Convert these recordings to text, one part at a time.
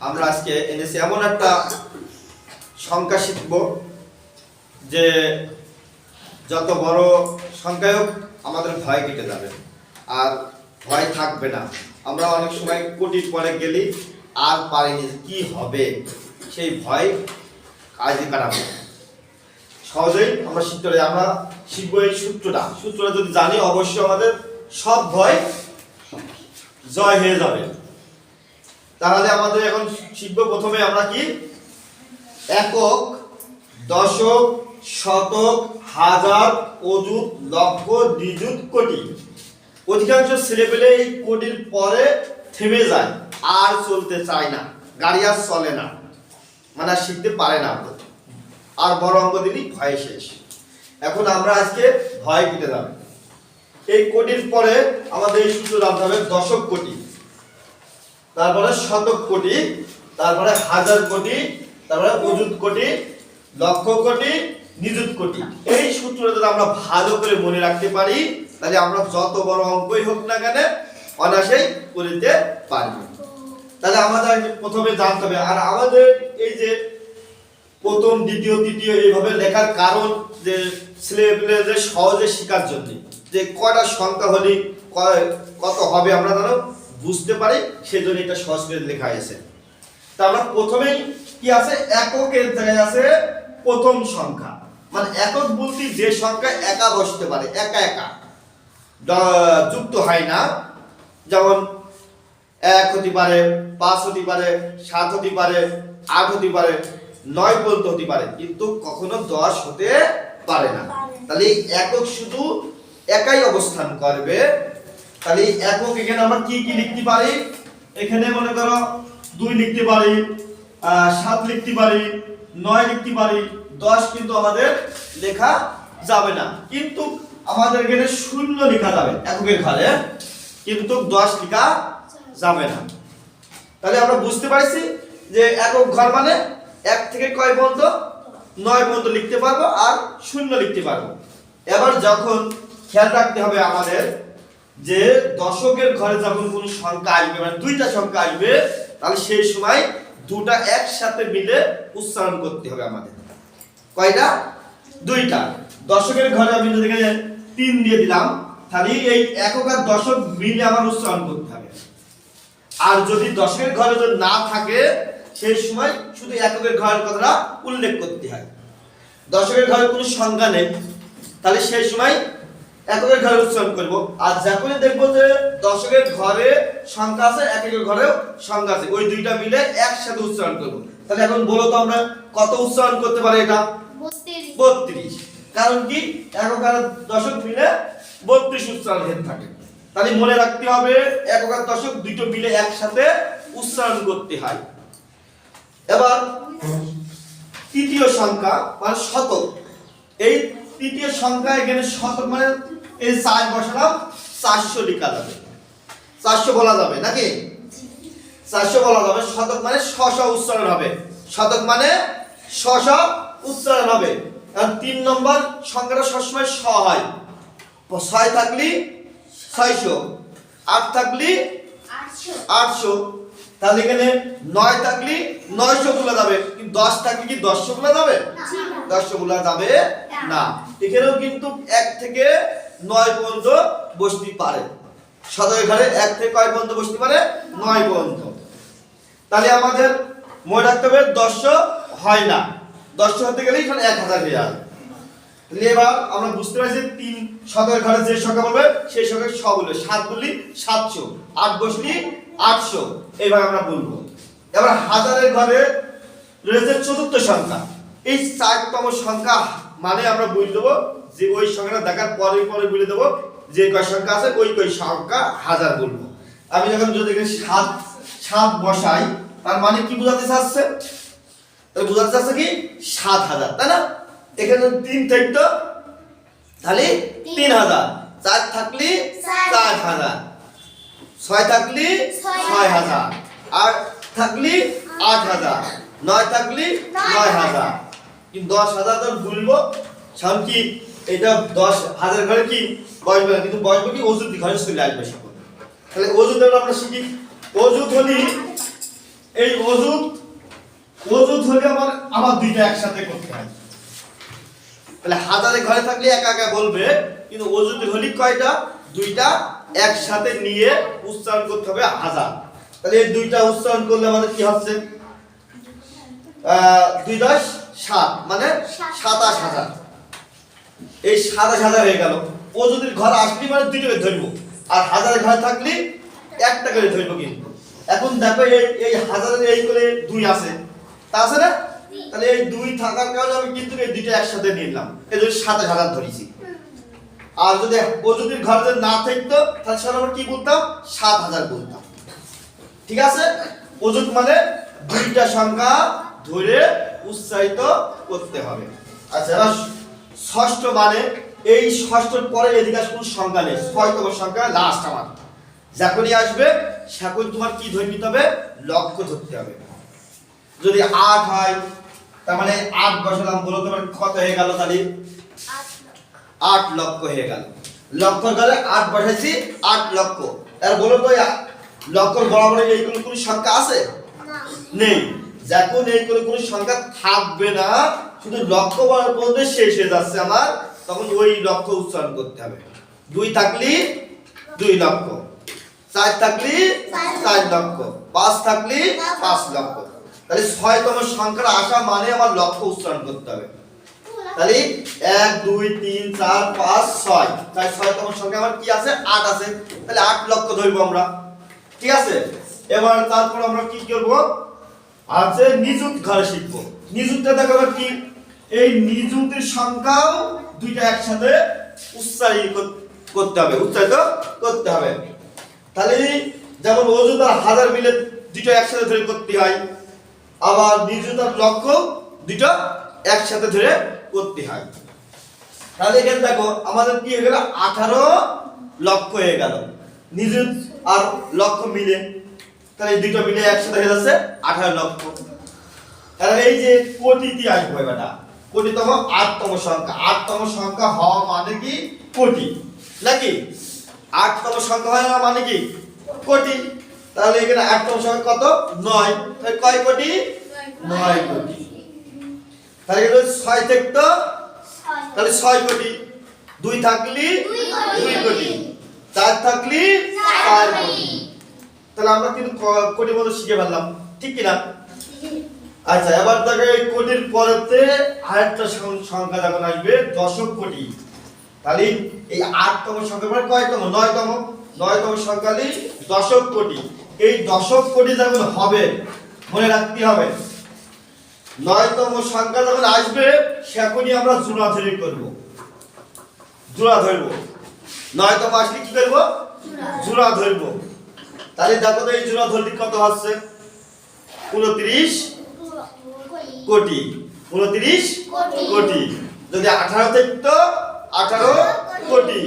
আমরা আজকে এনেছি এমন একটা সংখ্যা শিখব যে যত বড় সংখ্যাই হোক আমাদের ভয় কেটে যাবে আর ভয় থাকবে না। আমরা অনেক সময় কোটির পরে গেলি আর পারিনি কি হবে, সেই ভয় কাজে কাটাবো। সহজেই আমরা শিখতে পারি। আমরা শিখবো এই সূত্রটা যদি জানি অবশ্যই আমাদের সব ভয় জয় হয়ে যাবে। তাহলে আমাদের এখন শিখবো প্রথমে আমরা কি একক, দশক, শতক, হাজার, অযুত, লক্ষ, দ্বিযুত, কোটি। অধিকাংশ ছেলেপেলে এই কোটির পরে থেমে যায়, আর চলতে চায় না, গাড়ি আর চলে না, মানে আর শিখতে পারে না, আর বড় অঙ্ক দিলেই ভয় শেষ। এখন আমরা আজকে ভয় কেটে যাবে। এই কোটির পরে আমাদের এই সূত্র জানতে হবে দশক কোটি, তারপরে শতক কোটি, তারপরে হাজার কোটি, তারপরে অযুত কোটি, লক্ষ কোটি, নিযুত কোটি। এই সূত্রটা যদি আমরা ভালো করে মনে রাখতে পারি তাহলে আমরা যত বড় অঙ্কই হোক না কেন অনায়াসেই করতে পারবো। তাহলে আমাদের প্রথমে জানতে হবে, আর আমাদের এই যে প্রথম, দ্বিতীয়, তৃতীয় এইভাবে লেখার কারণ যে ছেলেপেলেদের সহজে শেখার জন্য, যে কয়টা সংখ্যা হলে কত হবে আমরা যেন বুঝতে পারি, সেজন্য এটা সহজ করে লেখা হয়েছে। তা আমরা প্রথমেই কি আছে, এককের জায়গায় আছে প্রথম সংখ্যা, মানে একক বলতে যে সংখ্যা একা বসতে পারে, একা একা যুক্ত হয় না। যেমন 1 হতে পারে, 5 হতে পারে, 7 হতে পারে, 8 হতে পারে, 9 পর্যন্ত হতে পারে, কিন্তু কখনো 10 হতে পারে না। তাহলে একক শুধু একাই অবস্থান করবে। তাহলে একক এখানে আমরা কি কি লিখতে পারি, এখানে মনে করো 2 লিখতে পারি, 7 লিখতে পারি, 9 লিখতে পারি, 10 কিন্তু আমাদের লেখা যাবে না। কিন্তু আমাদের এখানে 0 লেখা যাবে এককের ঘরে, কিন্তু 10 লেখা যাবে না। তাহলে আমরা বুঝতে পারছি যে একক ঘর মানে 1 থেকে কয় পর্যন্ত, 9 পর্যন্ত লিখতে পারবো আর 0 লিখতে পারবো। এবার যখন খেয়াল রাখতে হবে আমাদের যে দশকের ঘরে যখন কোন সংখ্যা আসবে, মানে 2টা সংখ্যা আসবে, তাহলে সেই সময় দুটা একসাথে মিলে উচ্চারণ করতে হবে আমাদের। কয়টা? 2টা। দশকের ঘরে আমি যদি 3 দিয়ে দিলাম, তাহলে এই একক আর দশক মিলে আমার উচ্চারণ করতে হবে। আর যদি দশকের ঘরে যদি না থাকে সেই সময় শুধু এককের ঘরের কথাটা উল্লেখ করতে হয়। দশকের ঘরে কোনো সংখ্যা নেই, তাহলে সেই সময় এককের ঘরে উচ্চারণ করব। আর যখনই দেখবো যে দশকের ঘরে সংখ্যা আছে, এককের ঘরেও সংখ্যা আছে, ওই 2টা মিলে একসাথে উচ্চারণ করব। তাহলে এখন বলো তো আমরা কত উচ্চারণ করতে পারি? এটা 32। কারণ কি, একক আর দশক মিলে 32 উচ্চারণ হয়ে থাকে। তাহলে মনে রাখতে হবে একক আর দশক দুটো মিলে একসাথে উচ্চারণ করতে হয়। এবার তৃতীয় সংখ্যা মানে শতক। এই তৃতীয় সংখ্যা এখানে শতক মানে এই 4 বসালাম, 400 লেখা যাবে, 400 বলা যাবে নাকি? 400 বলা যাবে। শতক মানে 600 উচ্চারণ হবে, শতক মানে 600 উচ্চারণ হবে। আর 3 নম্বর সংখ্যাটা সবসময় 6 হয়। 6 থাকলে 600, 8 থাকলে 800, তাহলে এখানে 9 থাকলে 900 বলা যাবে, কিন্তু 10 থাকলে কি 1000 বলা যাবে? 1000 বলা যাবে না। এখানেও কিন্তু 1 থেকে 9 পর্যন্ত বসতে পারে। শতকের ঘরে 1 থেকে কয় পর্যন্ত বসতে পারে? 9 পর্যন্ত। তাহলে আমাদের মনে রাখতে হবে 1000 হয় না, 1000 হতে গেলে এখানে 1000 হয়ে যাবে। তাহলে এবার আমরা বুঝতে পারছি 3 শতকের ঘরে যে সংখ্যা বলবে সেই সংখ্যা সব বলবে। 7 বললি 700, 8 বসলি 800, এইভাবে আমরা বলবো। এবার হাজারের ঘরে রয়েছে চতুর্থ সংখ্যা। এই 4তম সংখ্যা মানে আমরা বুঝে দেবো যে ওই সংখ্যাটা দেখার পরে পরে বলে দেবো যে কয় সংখ্যা আছে ওই সংখ্যা হাজার বলবো। আমি যখন যদি 7 বসাই, তার মানে কি বোঝাতে চাচ্ছে? তাহলে বোঝাতে চাচ্ছে কি 7000, তাই না? এখানে 3 থাকতো, তাহলে 3000, 4 থাকলে 4000, 6 থাকলে 6000, 8 থাকলে 8000, 9 থাকলে 9000, কিন্তু 10000 তো বলবো। কারণ কি এটা 10000 ঘরে কি বসবে না, কিন্তু বসবে কি অযুত ঘরে চলে আসবে সকল। তাহলে অযুত আমরা শিখি। অযুত হলি এই অযুত অযুত হলে আমার দুইটা একসাথে করতে হয়। তাহলে হাজারে ঘরে থাকলে একা একা বলবে, কিন্তু অযুত হলে কয়টা? দুইটা একসাথে নিয়ে উচ্চারণ করতে হবে হাজার। তাহলে এই দুইটা উচ্চারণ করলে আমাদের কি হচ্ছে? 2 × 7 মানে 27,000। এই 27,000 হয়ে গেল। অযুতের ঘর আসলে মানে দুইটা করে ধরবো, আর হাজারের ঘরে থাকলে একটা করে ধরবো। কিন্তু এখন দেখো এই হাজারের এই করে 2 আছে, তা আছে না? তাহলে এই 2 থাকার কারণে আমি কিন্তু এই দুইটা একসাথে নিলাম, এই জন্য 27,000 ধরেছি। আর যদি অযুতের ঘর যদি না থাকতো তাহলে সেটা আমরা কি বলতাম? 7,000 বলতাম। ঠিক আছে? অযুত মানে দুইটা সংখ্যা ধরে উচ্চারিত করতে হবে। আচ্ছা, এবার ষষ্ঠ মানে এই ষষ্ঠর পরে এদিকে কোন সংখ্যা নেই, 6তম সংখ্যা লাস্ট আমার। যখনই আসবে সেখন তোমার কি ধরে নিতে হবে? লক্ষ্য ধরতে হবে। যদি 8 হয় তার মানে 8 বসালাম, বলো তোমার কত হয়ে গেল? তাহলে 8 লক্ষ হয়ে গেল। লক্ষ গেলে 8 বসাইছি, 8 লক্ষ। আর বলো তো লক্ষর বরাবর এইগুলো কোন সংখ্যা আছে? নেই। যখন এইগুলো কোন সংখ্যা থাকবে না, শুধু লক্ষ বরাবর পর্যন্ত শেষ হয়ে যাচ্ছে আমার, তখন ওই লক্ষ উচ্চারণ করতে হবে। 2 থাকলে 2 লক্ষ, 4 থাকলে 4 লক্ষ, 5 থাকলে 5 লক্ষ। তাহলে 6তম সংখ্যাটা আসা মানে আমার লক্ষ্য উচ্চারণ করতে হবে। তাহলে 1 2 3 4 5 6, তাই 6তম সংখ্যা আমার কি আছে? 8 আছে। তাহলে 8 লক্ষ ধরবো আমরা। ঠিক আছে? এবার তারপর আমরা কি করব? আছে নিযুত ঘরে শিখব। নিযুতটা দেখো কি? এই নিযুতের সংখ্যাও দুইটা একসাথে উচ্চারিত করতে হবে, উচ্চারিত করতে হবে। তাহলে যেমন অযুত আর হাজার মিলে দুইটা একসাথে ধরে করতে হয়, আবার নিযুত আর লক্ষ দুইটা একসাথে ধরে করতে হয়। তাহলে এখানে দেখো আমাদের কি হয়ে গেল? 18 লক্ষ হয়ে গেল নিযুত আর লক্ষ মিলে। তাহলে এই দুটো মিলে একসাথে হয়ে যাচ্ছে 18 লক্ষ। তাহলে এই যে কোটিতে আসবে বেটা, কোটিতম 8তম সংখ্যা। 8তম সংখ্যা হওয়া মানে কি? কোটি, নাকি? 8তম সংখ্যা হয় না মানে কি? কোটি। তাহলে এখানে 8তম সংখ্যা কত? 9। তাহলে কয় কোটি? 9 কোটি। তাহলে এখানে 6 থাকতো, তাহলে 6 কোটি। 2 থাকলে 2 কোটি, 4 থাকলে 4 কোটি। তাহলে আমরা কিন্তু কোটির মতো শিখে ফেললাম, ঠিক কি না? আচ্ছা, এবার দেখো এই কোটির পরেতে আরেকটা সংখ্যা যখন আসবে দশক কোটি। তাহলে এই 8তম সংখ্যা মানে কয়তম? 9তম। 9তম সংখ্যা হলে দশক কোটি। এই দশক কোটি যখন হবে মনে রাখতে হবে, 9তম সংখ্যা যখন আসবে সেখনই আমরা জোড়া ধরে করব, জোড়া ধরব। 9তম আসলে কি করব? জোড়া ধরব। তাহলে দেখো তো এই জোড়া ধরলে কত হচ্ছে? 29 কোটি। 29 কোটি। যদি 18 থাকতো 18 কোটি।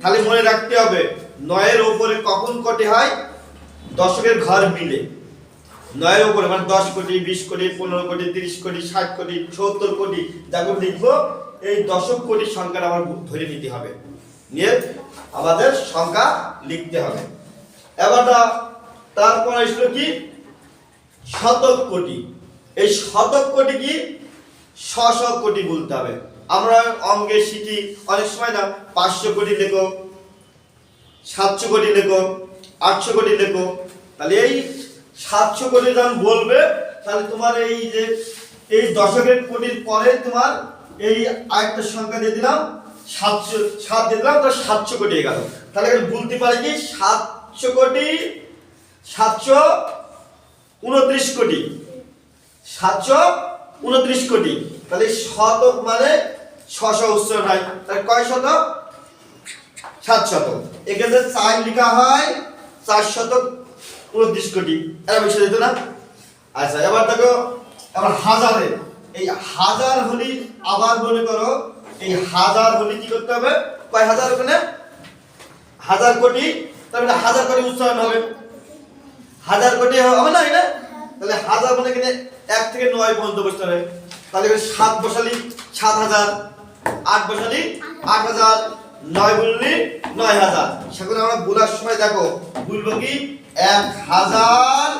তাহলে মনে রাখতে হবে 9 এর উপরে কখন কোটি হয়? দশকের ঘর মিলে 9 এর উপরে মানে 10 কোটি, 20 কোটি, 15 কোটি, 30 কোটি, 60 কোটি, 70 কোটি যখন লিখবো এই দশক কোটির সংখ্যাটা আমার ধরে নিতে হবে, নিয়ে আমাদের সংখ্যা লিখতে হবে। এবার তারপর আসলো কি? শতক কোটি। এই শতক কোটি কি? 100 কোটি বলতে হবে। আমরা অঙ্কে শিখি অনেক সময় না 500 কোটি লেখো, 700 কোটি লেখো, 800 কোটি লেখো। তাহলে এই 700 কোটি যখন বলবে তাহলে তোমার এই যে এই দশকের কোটির পরে তোমার এই আরেকটা সংখ্যা দিয়ে দিলাম 700 দিয়ে দিলাম, তাহলে 700 কোটি হয়ে গেল। তাহলে বলতে পারি কি 700 কোটি 729 কোটি, 729 কোটি। তাহলে শতক মানে 600 উচ্চারণ হয়। তাহলে কয় শতক? 700। এখানে 4 লেখা হয় 429 কোটি, এর বেশি যেত না। আচ্ছা, এবার দেখো আবার হাজারে। এই হাজার হলি আবার মনে করো এই হাজার হলি কি করতে হবে? কয় হাজার? ওখানে 1000 কোটি। তাহলে 1000 কোটি উচ্চারণ হবে, 1000 কোটি হবে না? এটা তাহলে 1000 মানে এখানে 1 থেকে 9 পর্যন্ত বসতে হবে। তাহলে 7 বসালি 7000, 8 বসালি 8000, 9 বললি 9000। সেখানে আমরা বলার সময় দেখো বলবো কি 1000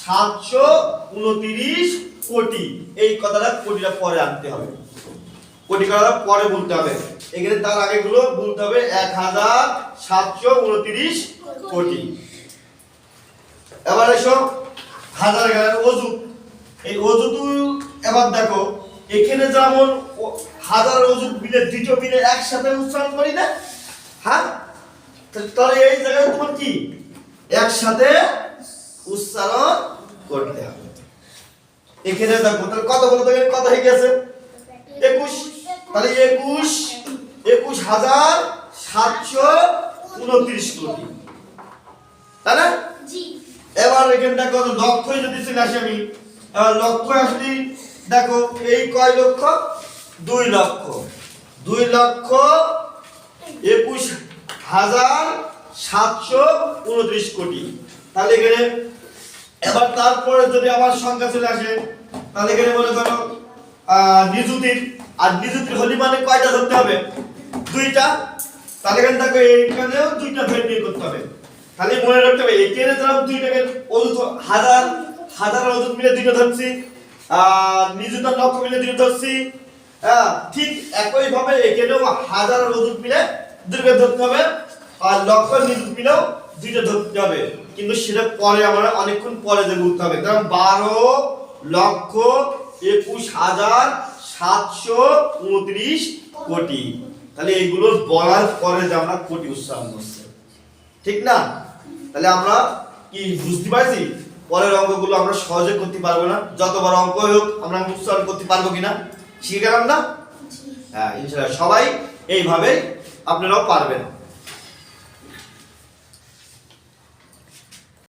729 কোটি। এই কথাটা কোটিটা পরে আনতে হবে, কোটি কথাটা পরে বলতে হবে। এখানে তার আগে গুলো বলতে হবে 1729 কোটি। এবার এসো হাজার গানের অযুত। এই অযুত এবার দেখো এখানে যেমন হাজার অযুত মিলে দ্বিতীয় মিলে একসাথে উচ্চারণ করি না, হ্যাঁ, তাহলে এই জায়গায় তোমার কি একসাথে উচ্চারণ করতে হবে। এখানে দেখো তাহলে কত বলতে গেলে কত হয়ে গেছে 21, তাহলে 21,729 কোটি, তাই না? এবার এখানে দেখো লক্ষ যদি চলে আসে, আমি এবার লক্ষ আসলে দেখো এই কয় লক্ষ 2 লক্ষ, 2,21,729 কোটি। তাহলে এখানে এবার তারপরে যদি আমার সংখ্যা চলে আসে, তাহলে এখানে মনে করো নিযুতির, আর নিযুতির হলি মানে কয়টা ধরতে হবে 2টা। তাহলে এখানে দেখো এইখানেও 2টা ধরে নিয়ে করতে হবে। তাহলে মনে রাখতে হবে এখানে ধরো 2টাকে অযুত হাজার অযুত মিলে 2টা ধরছি, আর নিযুত আর লক্ষ মিলে 2টা ধরছি, হ্যাঁ, ঠিক একই ভাবে এখানেও হাজার অযুত মিলে 2টা ধরতে হবে, আর লক্ষ নিযুত মিলেও 2টা ধরতে হবে। কিন্তু সেটা পরে আমরা অনেকক্ষণ পরে যে বলতে হবে, কারণ 12,21,729 কোটি। তাহলে এইগুলো বলার পরে যে আমরা কোটি উচ্চারণ করছি, ঠিক না? তাহলে আমরা কি বুঝতে পারছি পরের অঙ্কগুলো আমরা সহজে করতে পারবো না, যত বড় অঙ্ক হোক আমরা উচ্চারণ করতে পারবো কিনা শিখে গেলাম না? হ্যাঁ, ইনশাআল্লাহ সবাই এইভাবে আপনারাও পারবেন।